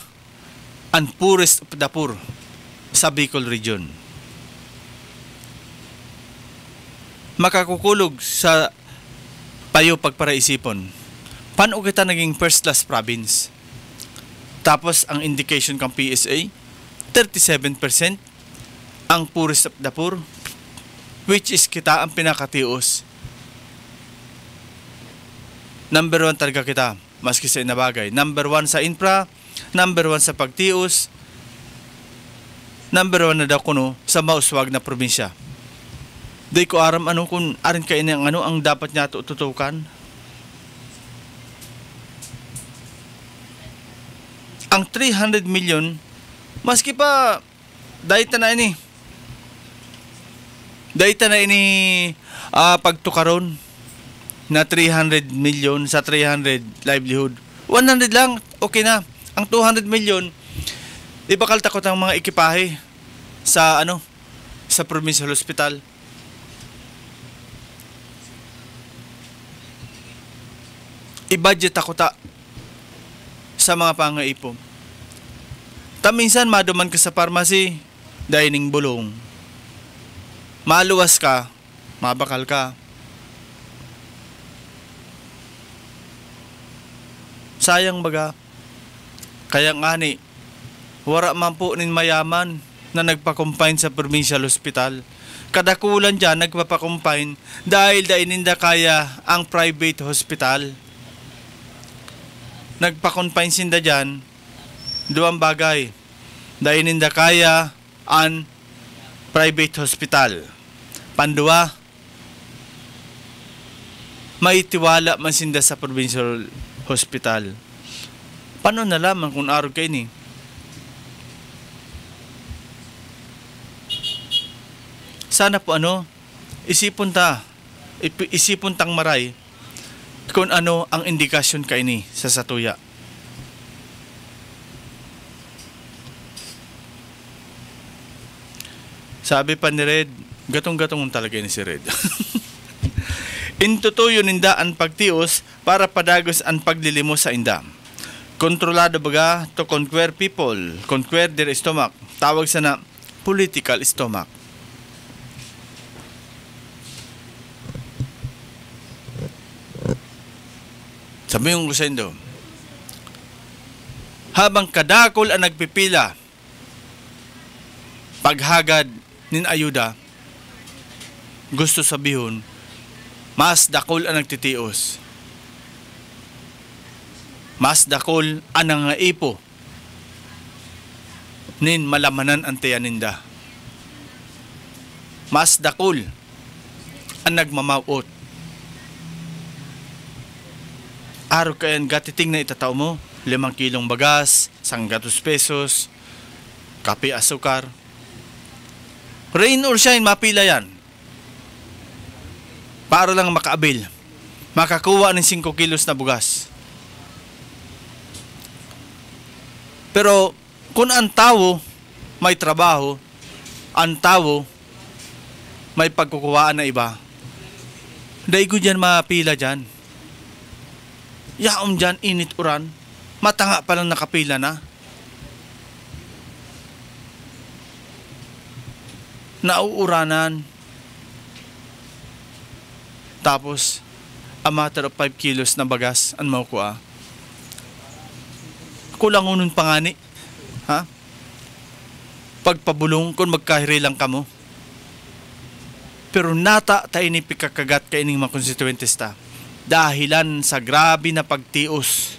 ang poorest of the poor sa Bicol region. Makakukulog sa payo pagparaisipon. Paano kita naging first class province? Tapos ang indication kang PSA, 37% ang poorest of the poor, which is kita ang pinakatios. Number 1 talaga kita, maski sa inabagay. Number 1 sa infra, number 1 sa pagtios, number 1 na daw kuno sa mauswag na probinsya. Di ko aram kung arin kayo ang dapat niya tututukan. Ang 300 million, maski pa dahita na ini pagtukaron na 300 million sa 300 livelihood. 100 lang, okay na. Ang 200 million, ibakal takot ang mga ekipahe sa sa provincial hospital. I-budget ako sa mga pangaipom. Minsan maduman ka sa pharmacy, dining bulong. Maluwas ka, mabakal ka. Sayang baga. Kaya ngani, wara man po nin mayaman na nagpakumpine sa provincial hospital. Kadakulan dyan nagpapakumpine dahil ninda kaya ang private hospital. Nagpakumpine sinda dyan, duwang bagay. Dahil ninda kaya ang private hospital. Pandua, may tiwala man sinda sa provincial hospital. Paano nalaman kung araw kayo ni? Sana po isipon tang maray kung ano ang indikasyon kaini sa satuya. Sabi pa ni Red, gatong-gatong talaga ni si Red. Intutuyo ninda ang pagtios para padagos ang paglilimo sa inda. Kontrolado baga to conquer people, conquer their stomach. Tawag sa na political stomach. Sabi yung Rosendo, habang kadakol ang nagpipila, paghagad nin ayuda, gusto sabihon, mas dakol ang nagtitios. Mas dakol ang nangaipo, nin malamanan ang tiyaninda. Mas dakol ang nagmamawot. Araw kayan gatiting na itatao mo, 5 kilong bagas, 100 pesos, kape asukar. Rain or shine, mapila yan. Para lang makaabil. Makakuha ng 5 kilos na bugas. Pero kung ang tao may trabaho, ang tao may pagkukuhaan na iba, daigo dyan mapila dyan. Yaom dyan, init uran, matanga pa lang nakapila na. Nauuranan. Tapos, a matter of 5 kilos na bagas ang makukuha. Kulang unun pangani. Ha? Pagpabulong kung magkahirilang ka mo. Pero nata tayo ni pikakagat kaining mga konstituentes ta. Dahilan sa grabe na pagtios.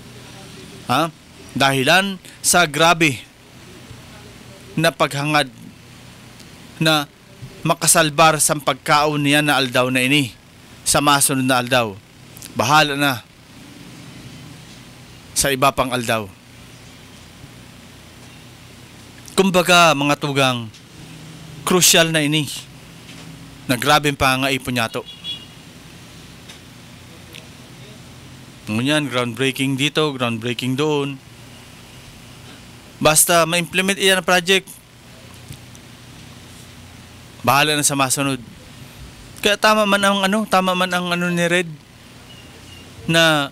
Ha? Dahilan sa grabe na paghangad na makasalbar sa pagkaon niya na aldaw na ini sa masunod na aldaw. Bahala na sa iba pang aldaw. Kumbaga mga tugang, crucial na ini na grabeng pangaipon yato. Ngunyan, groundbreaking dito, groundbreaking doon. Basta ma-implement iyan ang project, bahala na sa masunod. Kaya tama man ang ano ni Red na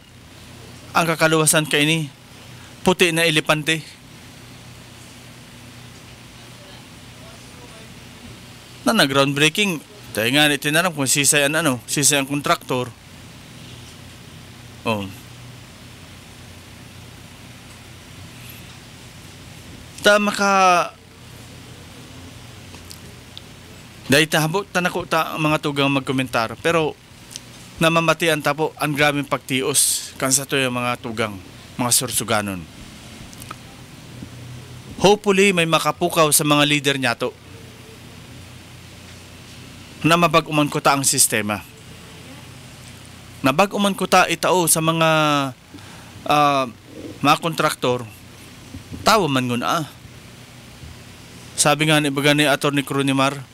ang kakaluwasan kay ni puti na elepante. Na groundbreaking, tayo nga itinaram kung sisay ang kontraktor. Oh. Tama ka. Dahil tahabot tanako ta mga tugang magkomentar. Pero namamatian ta po ang grabing pagtios kansa to yung mga tugang, mga sursuganon. Hopefully may makapukaw sa mga leader niya to na mabag-uman ko ta ang sistema. Nabag-uman ko ta itao sa mga kontraktor, tawo man guna. Sabi nga ni baga ni Atty. Cronimar,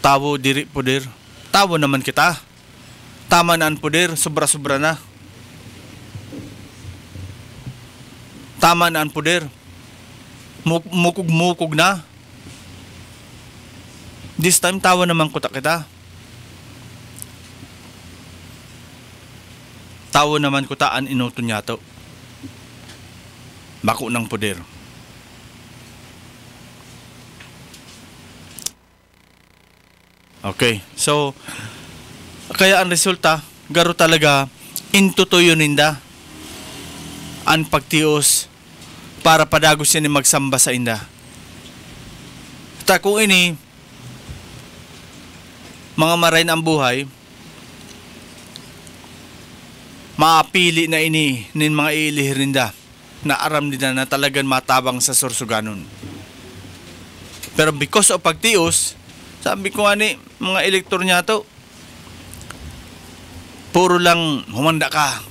tawo diri poder. Tawo naman kita. Tama na ang poder, sobra-sobra na. Tama na ang poder. Mukog-mukog na. This time tawo naman ko ta kita. Tawo naman ko taan inuto niya to. Bako ng poder. Okay, so kaya ang resulta, garo talaga intutuyo ninda ang pagtios para padagos siya ni magsamba sa inda. Ta kung ini mga maray ang buhay, maapili na ini nin mga ilihirinda na aram nila na talagang matabang sa sursuganon. Pero because of pagtios, sabi ko ani, mga elektor niya to, puro lang humanda ka.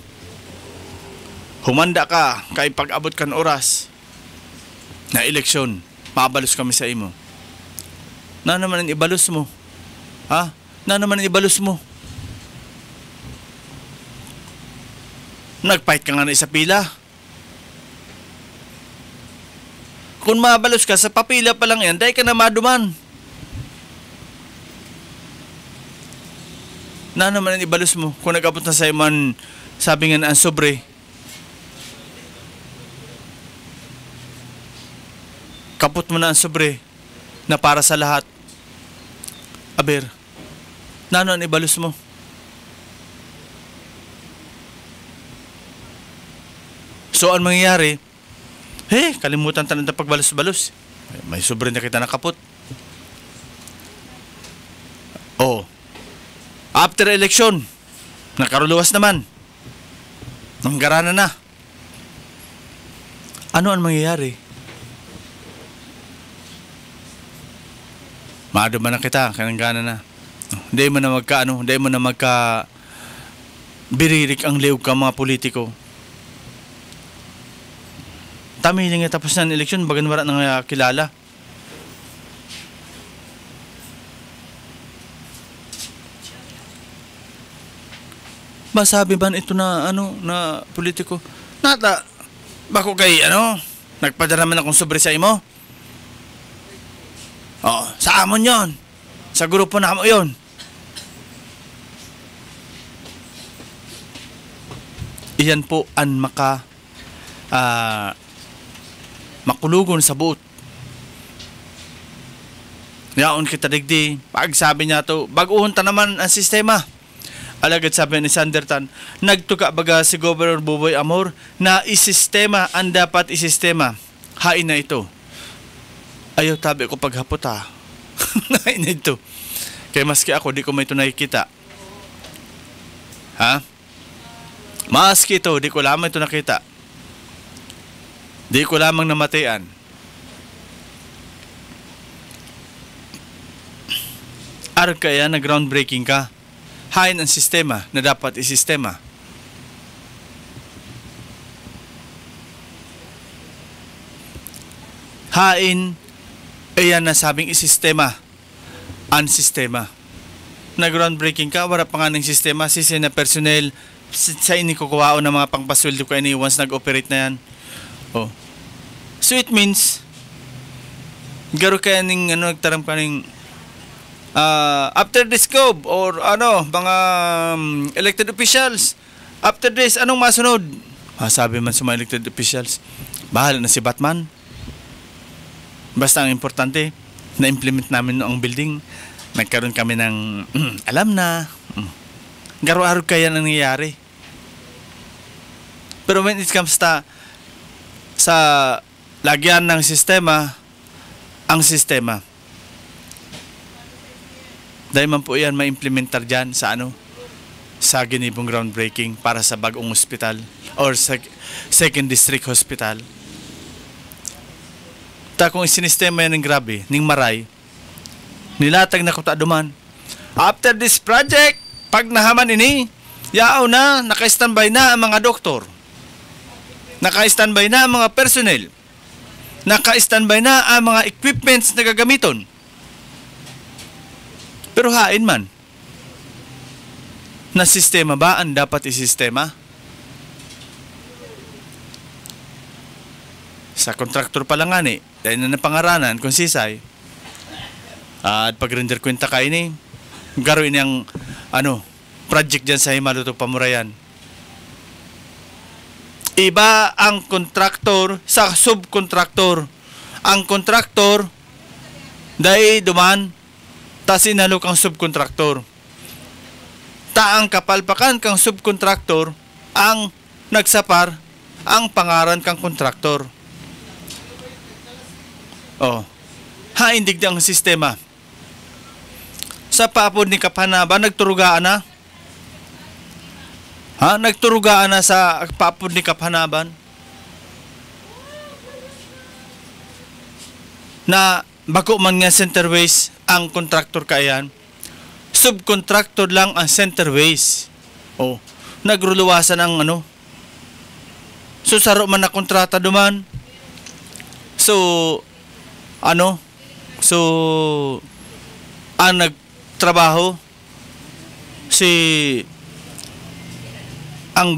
Humanda ka kay pag-abot kan oras na eleksyon, mabalos kami sa imo. Na naman ang ibalos mo? Ha? Na naman ang ibalos mo? Nagfight ka nga na isa pila. Kung mabalos ka, sa papila pa lang yan, dahil ka na maduman. Na naman ang ibalos mo. Kung nag-abot na sa'yo man, sabi nga na ang sobre. Kapot mo na ang sobre na para sa lahat. Aber, na ang ibalos mo? So, ang mangyayari, kalimutan tayo ng pagbalos-balos. May sobre na kita nakapot. Oh, after election, nakaruluwas naman. Nanggarana na. Ano ang mangyayari? Maduman na kita, kananggana na. Hindi mo na magka biririk ang liog ka mga politiko. Tamiling nga tapos na ang eleksyon, bagan wala nang kilala. Masabi ba ito na na politiko? Nata, bako kay nagpadala man akong sobre sa imo? Oh, sa amon yon. Sa grupo na mo yon. Iyan po ang makulugon sa buot. Yaon kita digdi. Pag sabi niya to, baguhon ta naman ang sistema. Alagad sabi ni Sandertan, nagtuka baga si Governor Buboy Amor na isistema ang dapat isistema. Hain na ito. Ayaw tabi ko paghapot ha. Hain na ito. Kaya maski ako, di ko may ito nakikita. Ha? Maski ito, di ko lamang ito nakita. Di ko lamang namatayan. Ar kaya na groundbreaking ka? Hain ang sistema na dapat isistema. Hain, ayan na sabing isistema. Ang sistema. Na groundbreaking ka, wala pa nga ng sistema, sisi na personnel, sa inikukuwao ng mga pangpasweldo ko ini once nag-operate na yan. Oh. So it means, garo kaya ning nagtaram ka ning after this scope or mga elected officials, after this, anong masunod? Sabi man sa mga elected officials, bahala na si Batman. Basta ang importante, na-implement namin noong building, nagkaroon kami ng alam na, garo-aro kaya nangyayari. Pero when it comes sa lagyan ng sistema, ang sistema, dahil man po yan ma-implementar dyan sa sa ginibong groundbreaking para sa bagong hospital or sa second district hospital. Kung isinistema yan ng grabe, ning maray, nilatag na kuta duman. After this project, pag nahaman ini, yaaw na, naka-standby na ang mga doktor. Naka-standby na ang mga personnel. Naka-standby na ang mga equipments na gagamiton. Pero hain man, na sistema ba ang dapat isistema? Sa kontraktor pa lang dahil na napangaranan kung sisay, at pag-render kwenta ka ini, garo ini ang project dyan sa Himaluto Pamurayan. Iba ang kontraktor sa subkontraktor. Ang kontraktor, dahil duman, ta sinalo kang subkontraktor. Taang kapalpakan kang subkontraktor ang nagsapar ang pangaran kang kontraktor. Oh, haindig ang sistema. Sa paapod ni Kaphanaban, nagturugaan na. Nagturugaan na sa paapod ni Kaphanaban na bako man nga centerways ang kontraktor kayan, subkontraktor lang ang centerways. Oh, nagruluwasan ang so saro man na kontrata duman. So ang nagtrabaho si ang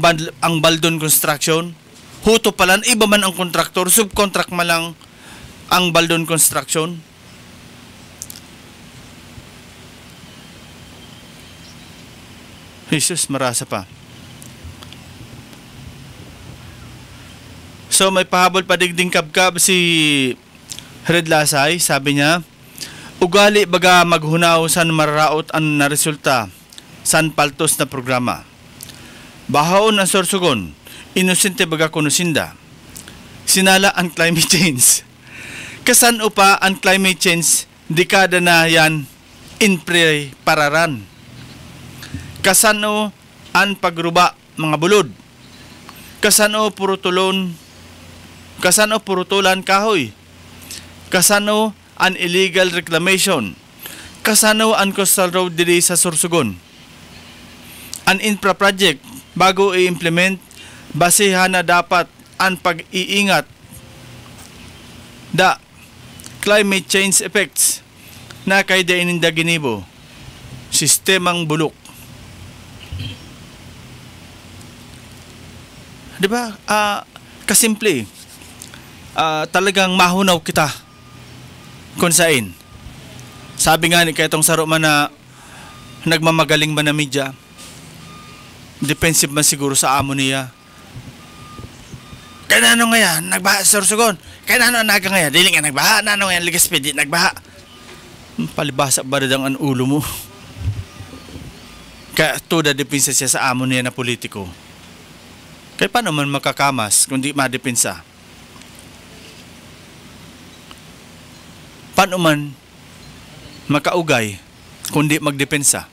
Baldon Construction. Huto pala, iba man ang kontraktor, subcontract man lang ang Baldon Construction. Jesus, marasa pa. So may pahabol pa digding kabkab si Red Lasay, sabi niya, ugali baga maghunaw san mararaot ang naresulta san paltos na programa. Bahaon ang sorsugon, inosente baga kunusinda. Sinala ang climate change. Kasan upa ang climate change, dekada na yan in pre-pararan. Kasano ang pagruba mga bulod. Kasano purutulon, kasano purutulan kahoy. Kasano an illegal reclamation. Kasano an coastal road diri sa Sorsogon. An infra project bago i-implement, basehan na dapat ang pag-iingat da climate change effects na kay dainin da ginibo. Sistemang bulok. Diba? Kasimple. Talagang mahunaw kita kung saan. Sabi nga ni Ketong Saro man na nagmamagaling man na media, defensive man siguro sa amo niya. Kaya na nga yan, nagbaha sa Sorsogon. Kaya na naga nga yan, dili nga nagbaha. Na nga yan, Ligaspi, di nagbaha. Palibasa ba rin ang ulo mo? Kaya tuda depensa siya sa amo niya na politiko. Kaya paano man makakamas kung di madepensa? Paano man makaugay kung di magdepensa?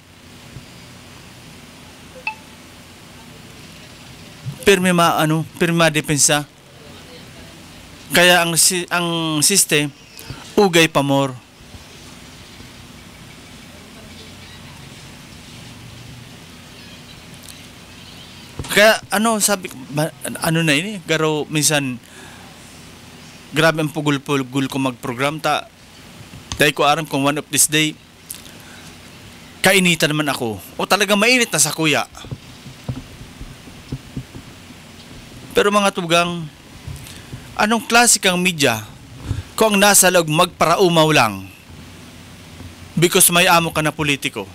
Pirmi madepensa. Kaya ang system ugay pa more. Kaya sabi na ini garo minsan grabe ang pugul-pugul ko mag-program dahil ko aram kung one of this day kainitan naman ako o talaga mainit na sa kuya. Pero mga tugang, anong klase kang media kung ang nasa loob magparaumaw lang because may amo ka na politiko?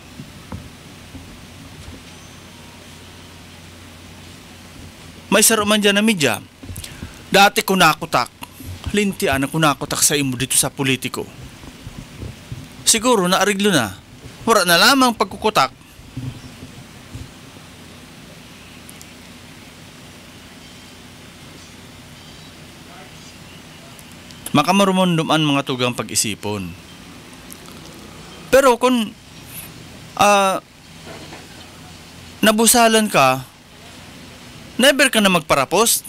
May saro man dyan na media. Dati kunakutak. Lintian na kunakutak sa imo dito sa politiko. Siguro naariglo na. Wala na lamang pagkukutak. Makamarumundum ang mga tugang pag-isipon. Pero kung nabusalan ka, never ka na magparapos,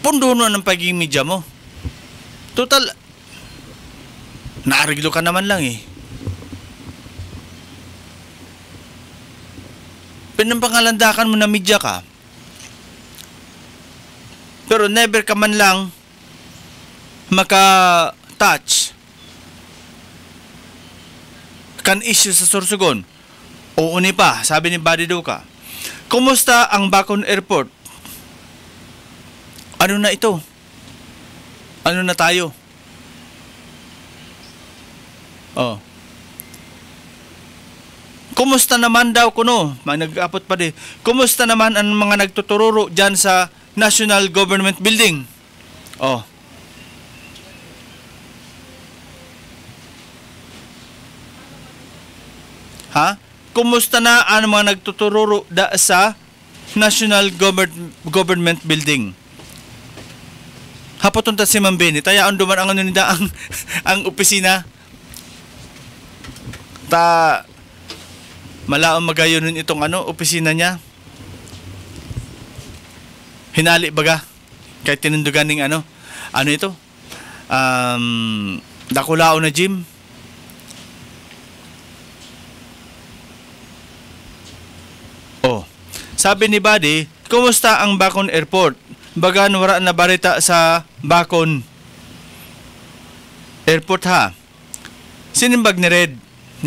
pundo na ng pagiging media mo. Total, naariglo ka naman lang eh. Pinampangalandakan mo na media ka. Pero never ka man lang maka-touch kan issue sa Sorsogon. O uni pa, sabi ni Buddy Duca, kumusta ang Bacon Airport? Ano na ito? Ano na tayo? Oh. Kumusta naman daw kuno? Nag-apot pa din. Kumusta naman ang mga nagtutururo dyan sa National Government Building? Oh. Ha? Kumusta na ang mga nagtutururo sa National Government Building? Hapoton ta si Mambini, tayaan duman ang nida ang opisina. Malaon magayon itong opisina niya. Hinali baga kay tinundugan ning ito? Dakulao na gym. Oh. Sabi ni Buddy, kumusta ang Bacon Airport? Bagan wala na barita sa Bacon Airport ha. Sinimbag ni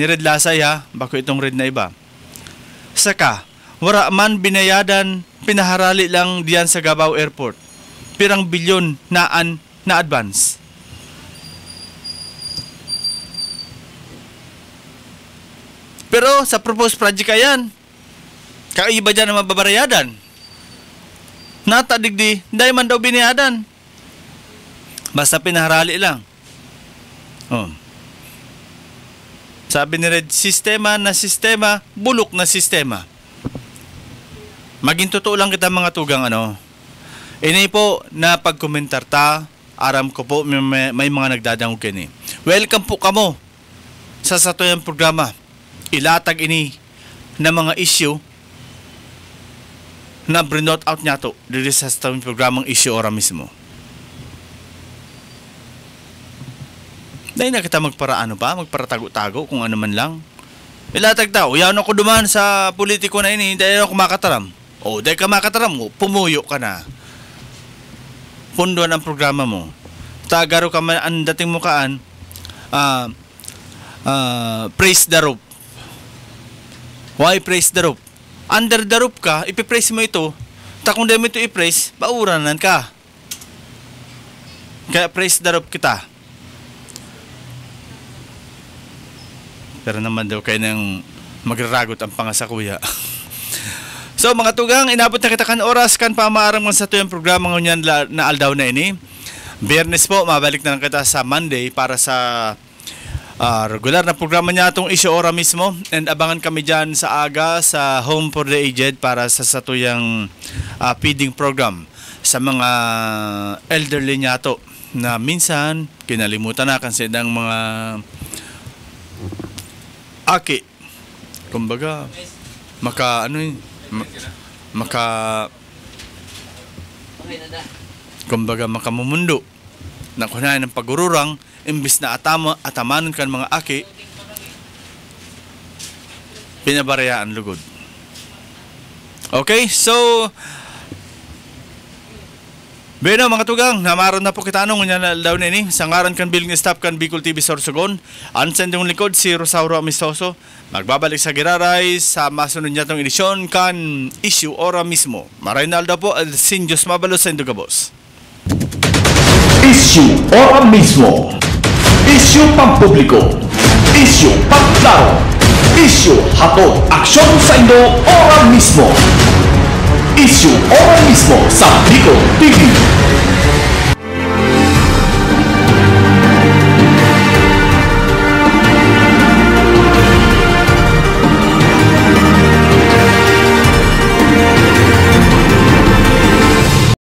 Red Lasay ha, bako itong Red na iba. Saka, wala man binayadan pinaharali lang diyan sa Gabao Airport. Pirang bilyon na advance. Pero sa proposed project ayan, kaiba dyan ang mababarayadan. Natadigdi, dahil man daw biniyadan. Basta pinaharali lang. Oh. Sabi ni Red, sistema na sistema, bulok na sistema. Maging totoo lang kita mga tugang Ini po na pagkomentar ta, aram ko po may mga nagdadangog kini. Welcome po kamo sa satuyang programa. Ilatag ini na mga issue na brinot out niya to dito sa satuyang programang issue ora mismo. Dahil na kita magparatago-tago kung ano man lang. Ilatag tao, yan ako duman sa politiko na ini, dahil ako makataram. Dahil ka makataram mo, pumuyo ka na. Punduan ang programa mo. Tagaro ka man, ang dating mo kaan, praise the rope. Why praise the rope? Under the rope ka, ipipraise mo ito, kung di mo ito ipraise, bauranan ka. Kaya praise the rope kita. Pero naman daw kayo nang magraragot ang pangasakuya. So mga tugang, inabot na kita kan oras kan pamaarang man sa tuyang programa ngunyan na aldaw na ini. Biyernes po, mabalik na lang kita sa Monday para sa regular na programa niya itong issue ora mismo. And abangan kami dyan sa aga sa Home for the Aged para sa satuyang feeding program sa mga elderly niya to na minsan kinalimutan na kasi ng mga aki. Kumbaga, makamumundo na kunayan ng pagururang imbis na atamanon kan mga aki, pinabarayaan lugod. Okay, so Beno mga tugang, namaron na po kita ngunyan na daw nini. Sa ngaran kan billing staff kan Bicol TV Sorsogon, ansan yung likod si Rosauro Amistoso. Magbabalik sa Giraray sa masunod niya tong edisyon kan issue ora mismo. Maray na aldaw po at Sinjos Mabalos sa Indugabos. Issue ora mismo. Issue pampubliko. Issue pamklaro. Issue hatod aksyon sa Indo ora mismo. Issue ora mismo sa Bicol TV